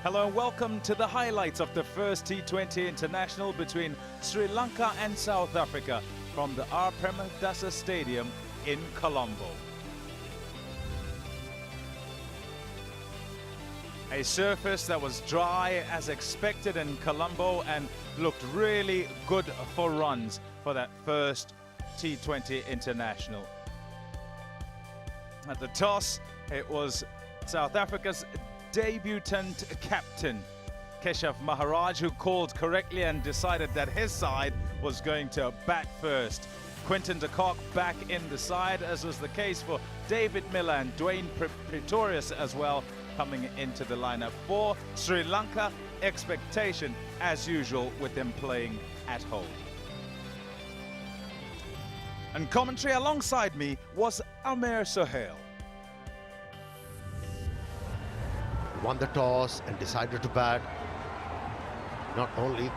Hello and welcome to the highlights of the first T20 International between Sri Lanka and South Africa from the R. Premadasa Stadium in Colombo. A surface that was dry as expected in Colombo and looked really good for runs for that first T20 International. At the toss, it was South Africa's debutant captain, Keshav Maharaj, who called correctly and decided that his side was going to bat first. Quinton de Kock back in the side, as was the case for David Miller and Dwayne Pretorius as well, coming into the lineup for Sri Lanka. Expectation, as usual, with them playing at home. And commentary alongside me was Amer Sohail. Won the toss and decided to bat. Not only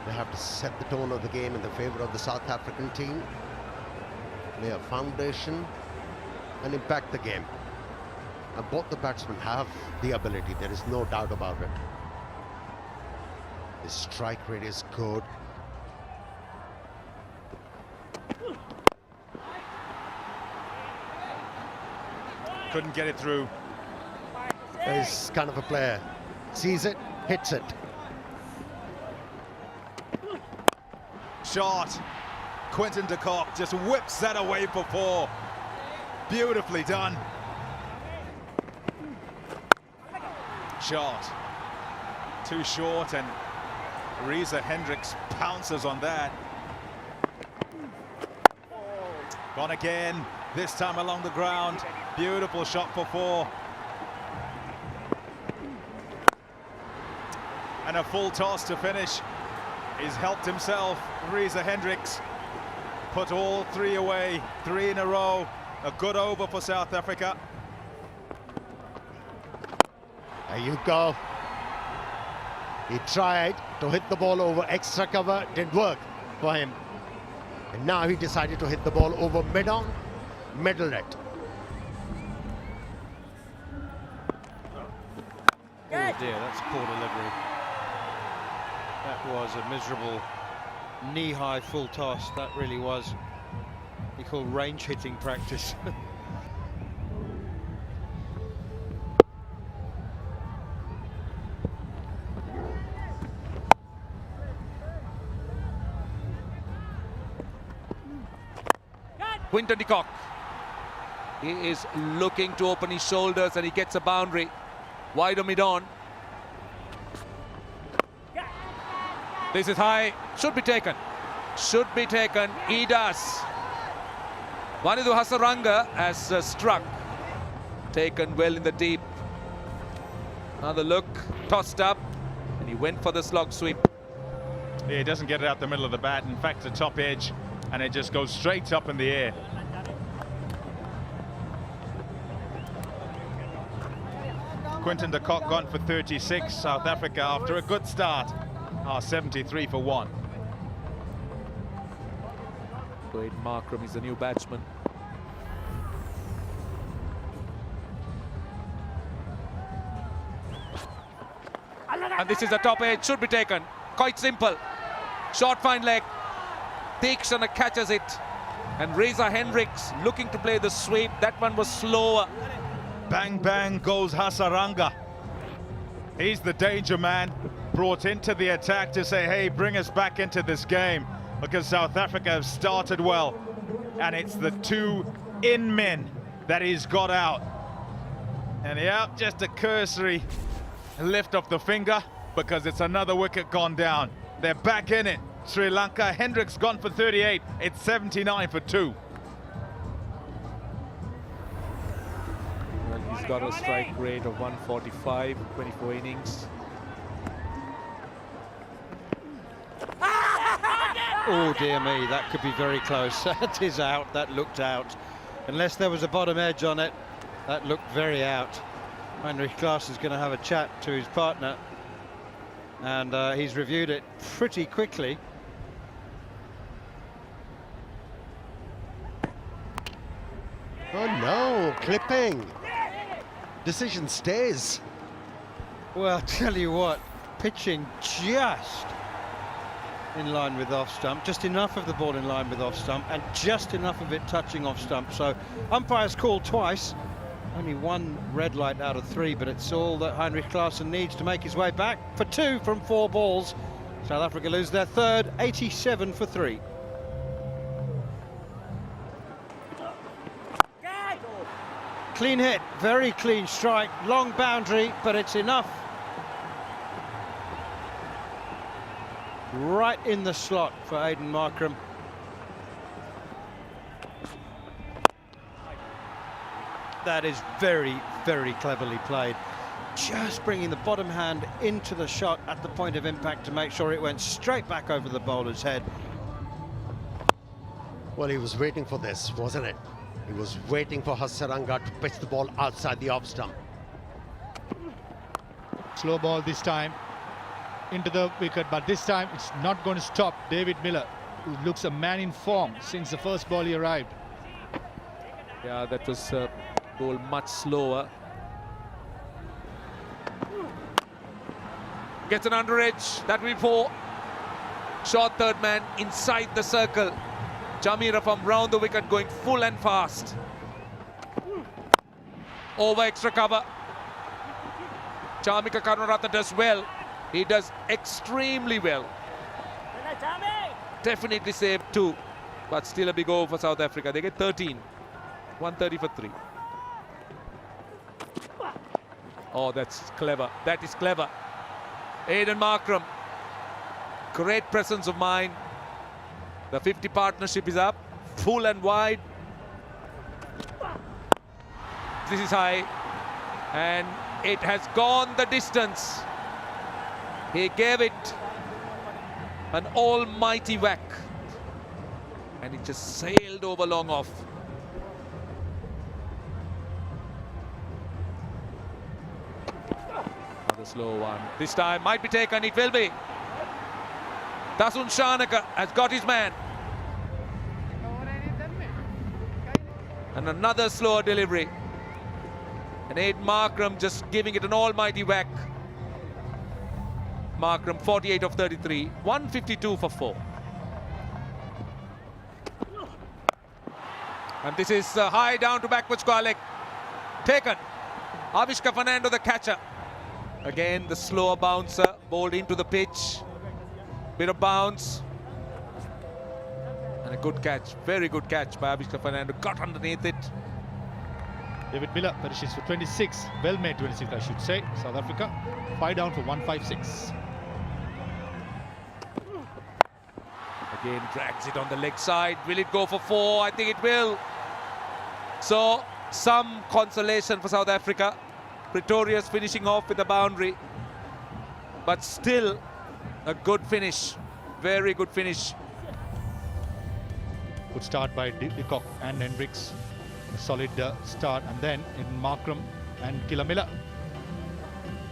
they have to set the tone of the game in the favor of the South African team, lay a foundation and impact the game. And both the batsmen have the ability, there is no doubt about it. The strike rate is good. Couldn't get it through. He's kind of a player. Sees it, hits it. Shot. Quinton de Kock just whips that away for four. Beautifully done. Shot. Too short, and Reza Hendricks pounces on that. Gone again, this time along the ground. Beautiful shot for four. And a full toss to finish. He's helped himself. Reza Hendricks put all three away, three in a row. A good over for South Africa. There you go. He tried to hit the ball over extra cover, didn't work for him. And now he decided to hit the ball over mid-on, middle net. Oh dear, that's poor delivery. That was a miserable knee-high full toss. That really was. We call range hitting practice. Quinton de Kock. He is looking to open his shoulders and he gets a boundary. Wide on mid-on. This is high. Should be taken. Should be taken. He does. Wanindu Hasaranga has struck. Taken well in the deep. Another look. Tossed up. And he went for the slog sweep. Yeah, he doesn't get it out the middle of the bat. In fact, the top edge. And it just goes straight up in the air. Quinton de Kock gone for 36. South Africa, after a good start, are 73 for 1. Wade Markram is the new batsman. And this is the top edge, should be taken. Quite simple. Short fine leg. Deekshana catches it. And Reza Hendricks looking to play the sweep. That one was slower. Bang, bang goes Hasaranga. He's the danger man, brought into the attack to say, hey, bring us back into this game, because South Africa have started well. And it's the two in men that he's got out. And yeah, just a cursory lift of the finger, because it's another wicket gone down. They're back in it. Sri Lanka. Hendricks gone for 38. It's 79 for 2. Well, he's got a strike rate of 145, 24 innings. Oh dear me, that could be very close. That is out, that looked out. Unless there was a bottom edge on it, that looked very out. Heinrich Klaas is going to have a chat to his partner. And he's reviewed it pretty quickly. Oh no, clipping. Decision stays. Well, I'll tell you what, pitching just in line with off stump, just enough of the ball in line with off stump, and just enough of it touching off stump. So umpires called twice, only one red light out of 3, but it's all that Heinrich Klaasen needs to make his way back for 2 from 4 balls. South Africa lose their third, 87 for 3. Clean hit, very clean strike, long boundary, but it's enough. Right in the slot for Aiden Markram. That is very, very cleverly played. Just bringing the bottom hand into the shot at the point of impact to make sure it went straight back over the bowler's head. Well, he was waiting for this, wasn't it? He was waiting for Hasaranga to pitch the ball outside the off stump. Slow ball this time into the wicket, but this time it's not going to stop David Miller, who looks a man in form since the first ball he arrived. Yeah, that was ball much slower. Gets an under edge, that will be 4. Short third man inside the circle. Chameera from round the wicket going full and fast. Over extra cover. Chamika Karunaratne does well. He does extremely well. Definitely saved 2, but still a big over for South Africa. They get 13. 130 for 3. Oh, that's clever. That is clever. Aiden Markram. Great presence of mind. The 50 partnership is up. Full and wide. This is high. And it has gone the distance. He gave it an almighty whack. And it just sailed over long off. Another slow one. This time might be taken. It will be. Dasun Shanaka has got his man. And another slower delivery. And Aiden Markram just giving it an almighty whack. Markram 48 of 33, 152 for 4. And this is high down to backward square leg. Taken. Avishka Fernando the catcher. Again the slower bouncer, bowled into the pitch. Bit of bounce. And a good catch, very good catch by Avishka Fernando. Got underneath it. David Miller finishes for 26, well made 26 I should say. South Africa 5 down for 156. Again drags it on the leg side. Will it go for 4? I think it will. So some consolation for South Africa. Pretorius finishing off with a boundary, but still a good finish, very good finish. Good start by de Kock and Hendricks. A solid start, and then in Markram and Kila Miller.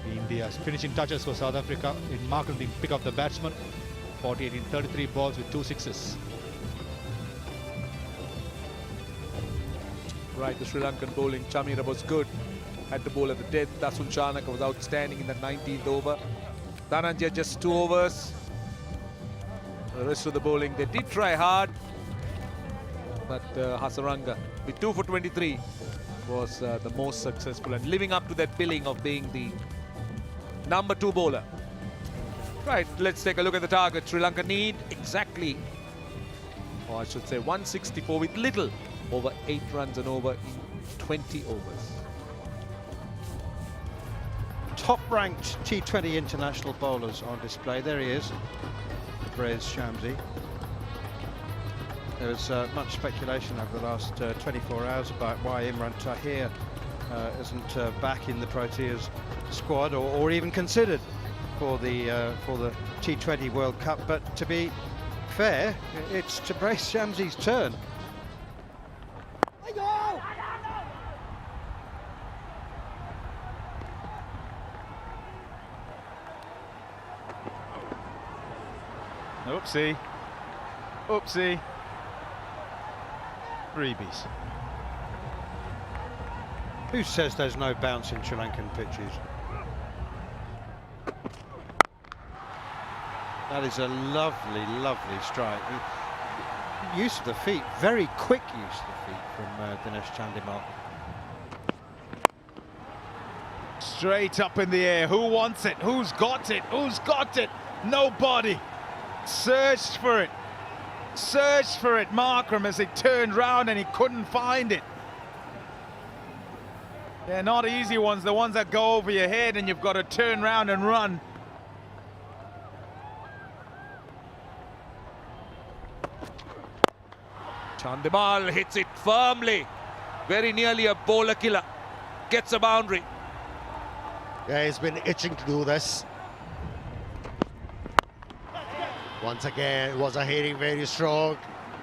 India's finishing touches for South Africa. In Markram, the pick of the batsman. 48 in 33 balls with 2 sixes. Right, the Sri Lankan bowling. Chameera was good. Had the ball at the death. Dasun Shanaka was outstanding in the 19th over. Dhananjaya just 2 overs. The rest of the bowling, they did try hard. But Hasaranga, with 2 for 23, was the most successful and living up to that billing of being the number 2 bowler. Right, let's take a look at the target. Sri Lanka need exactly, or I should say 164 with little, over 8 runs and over in 20 overs. Top-ranked T20 international bowlers on display. There he is, Brez Shamsi. There was much speculation over the last 24 hours about why Imran Tahir isn't back in the Proteas squad or even considered for the T20 World Cup. But to be fair, it's to Brez Shamsi's turn. Oopsie. Oopsie. Freebies. Who says there's no bounce in Sri Lankan pitches? That is a lovely, lovely strike. Use of the feet, very quick use of the feet from Dinesh Chandimal. Straight up in the air. Who wants it? Who's got it? Who's got it? Nobody. Searched for it. Searched for it, Markram, as he turned round and he couldn't find it. They're not easy ones, the ones that go over your head and you've got to turn round and run. Chandimal hits it firmly, very nearly a bowler killer. Gets a boundary. Yeah, he's been itching to do this. Once again, it was a hitting very strong.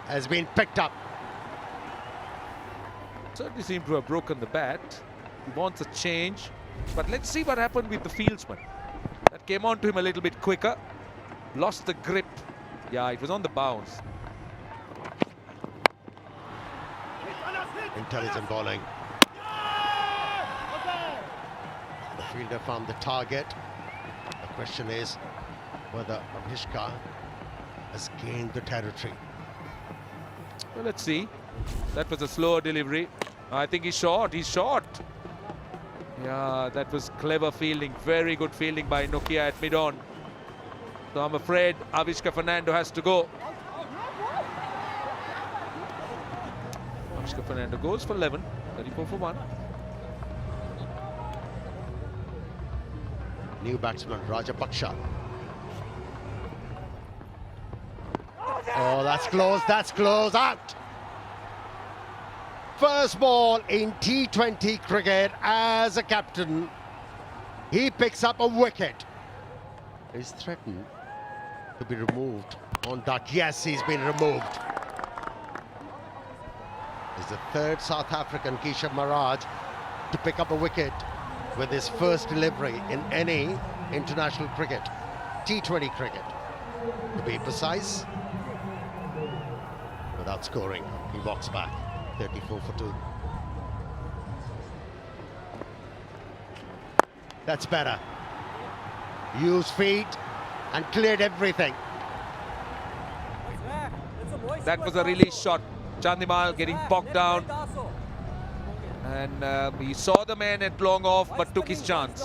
Has been picked up. Certainly seemed to have broken the bat. He wants a change. But let's see what happened with the fieldsman. That came on to him a little bit quicker. Lost the grip. Yeah, it was on the bounce. Intelligent bowling. The fielder found the target. The question is whether Avishka has gained the territory. Well, let's see. That was a slower delivery. I think he's short. He's short. Yeah, that was clever fielding. Very good fielding by Nokia at mid-on. So I'm afraid Avishka Fernando has to go. Avishka Fernando goes for 11. 34 for 1. New batsman Rajapaksha. Oh, that's close, out! First ball in T20 cricket as a captain. He picks up a wicket. He's threatened to be removed on that. Yes, he's been removed. He's the third South African, Keshav Maharaj, to pick up a wicket with his first delivery in any international cricket, T20 cricket. To be precise, without scoring, he walks back, 34 for 2. That's better. Used feet and cleared everything. That was a release shot. Chandimal getting bogged down. And he saw the man at long off but took his chance.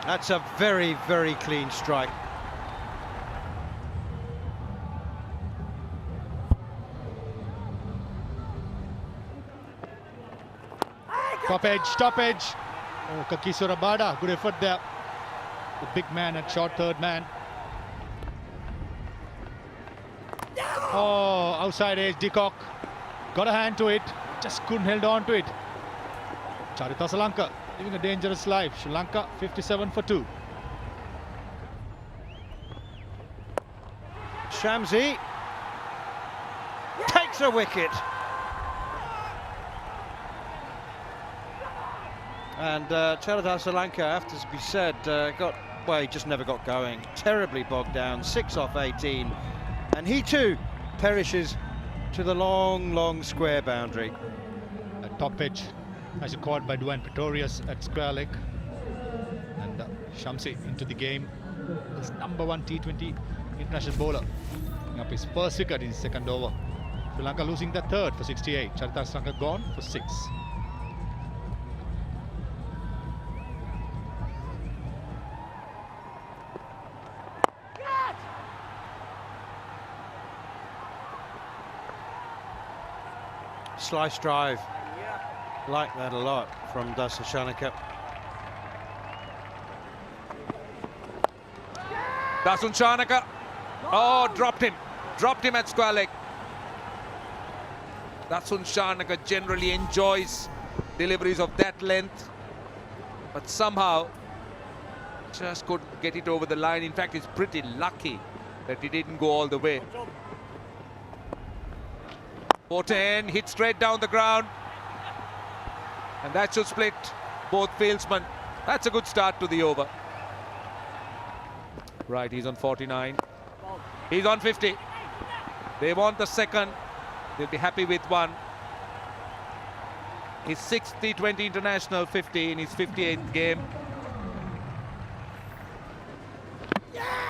That's a very, very clean strike. Top edge. Oh, Kakisura Bada, good effort there. The big man at short third man. Oh, outside edge, De Kock. Got a hand to it, just couldn't hold on to it. Charitha Salanka living a dangerous life. Sri Lanka 57 for 2. Shamsi takes a wicket. And Charitha Salanka, after to be said, he just never got going. Terribly bogged down, 6 off 18. And he too perishes to the long, long square boundary. A top edge, as caught by Dwayne Pretorius at square leg. And Shamsi into the game. His #1 T20 international bowler. Picking up his first wicket in his second over. Sri Lanka losing the third for 68. Charitha Salanka gone for 6. Slice drive, like that a lot from Dasun Shanaka. Dasun Shanaka, oh, dropped him at square leg. Dasun Shanaka generally enjoys deliveries of that length, but somehow just couldn't get it over the line. In fact, he's pretty lucky that he didn't go all the way. 4-10, hit straight down the ground, and that should split both fieldsmen. That's a good start to the over. Right, he's on 49. He's on 50. They want the second. They'll be happy with one. His 6th T20 international 50 in his 58th game.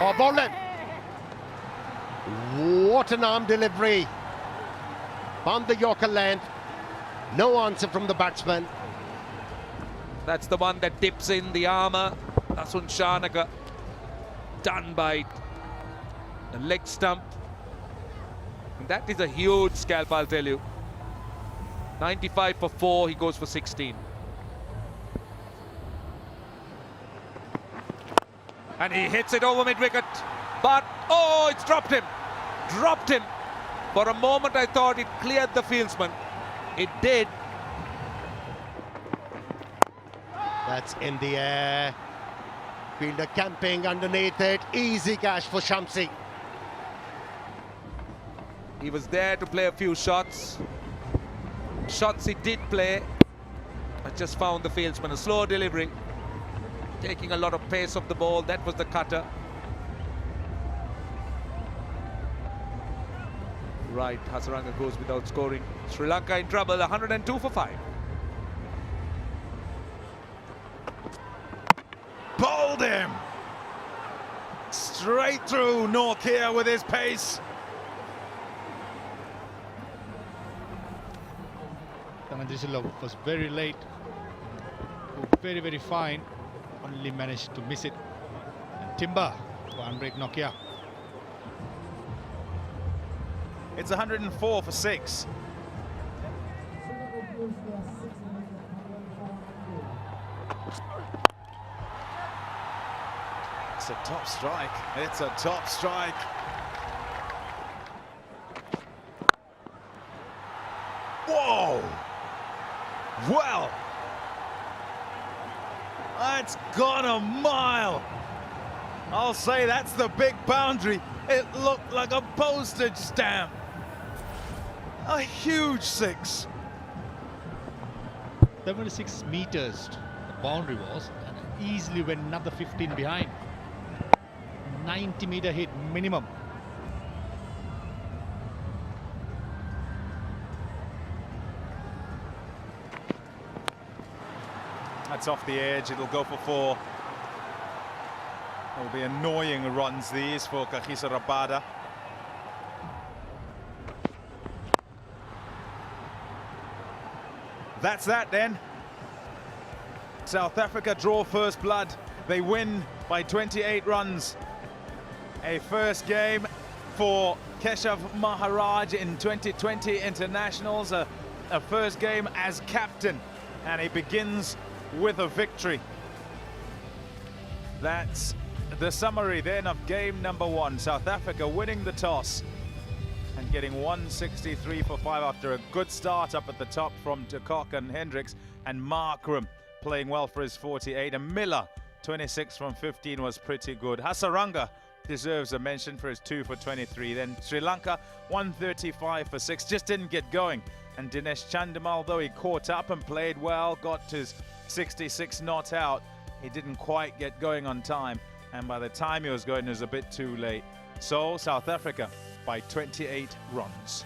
Oh, Bowlen! What an arm delivery. On the Yorker length. No answer from the batsman. That's the one that dips in the armour. Asun Shanaka done by the leg stump. And that is a huge scalp, I'll tell you. 95 for 4, he goes for 16. And he hits it over mid-wicket. But, oh, it's dropped him. Dropped him. For a moment, I thought it cleared the fieldsman. It did. That's in the air. Fielder camping underneath it. Easy cash for Shamsi. He was there to play a few shots. Shots he did play. I just found the fieldsman a slow delivery. Taking a lot of pace off the ball. That was the cutter. Right, Hasaranga goes without scoring. Sri Lanka in trouble, 102 for 5. Bowled him! Straight through Nortje with his pace. Dhananjay was very late, very, very fine, only managed to miss it. And timber for unbreak Nokia. It's 104 for 6. It's a top strike. It's a top strike. Whoa! Well, that's gone a mile. I'll say that's the big boundary. It looked like a postage stamp. A huge 6. 76 meters the boundary was, and easily went another 15 behind. 90-meter hit minimum. That's off the edge, it'll go for 4. It'll be annoying runs these for Kagiso Rabada. That's that then. South Africa draw first blood. They win by 28 runs. A first game for Keshav Maharaj in 2020 internationals. A first game as captain. And he begins with a victory. That's the summary then of game number 1. South Africa winning the toss and getting 163 for 5 after a good start up at the top from De Kock and Hendricks, and Markram playing well for his 48, and Miller 26 from 15 was pretty good. Hasaranga deserves a mention for his 2 for 23. Then Sri Lanka 135 for 6, just didn't get going. And Dinesh Chandimal, though he caught up and played well, got his 66 not out, he didn't quite get going on time, and by the time he was going it was a bit too late. So South Africa by 28 runs.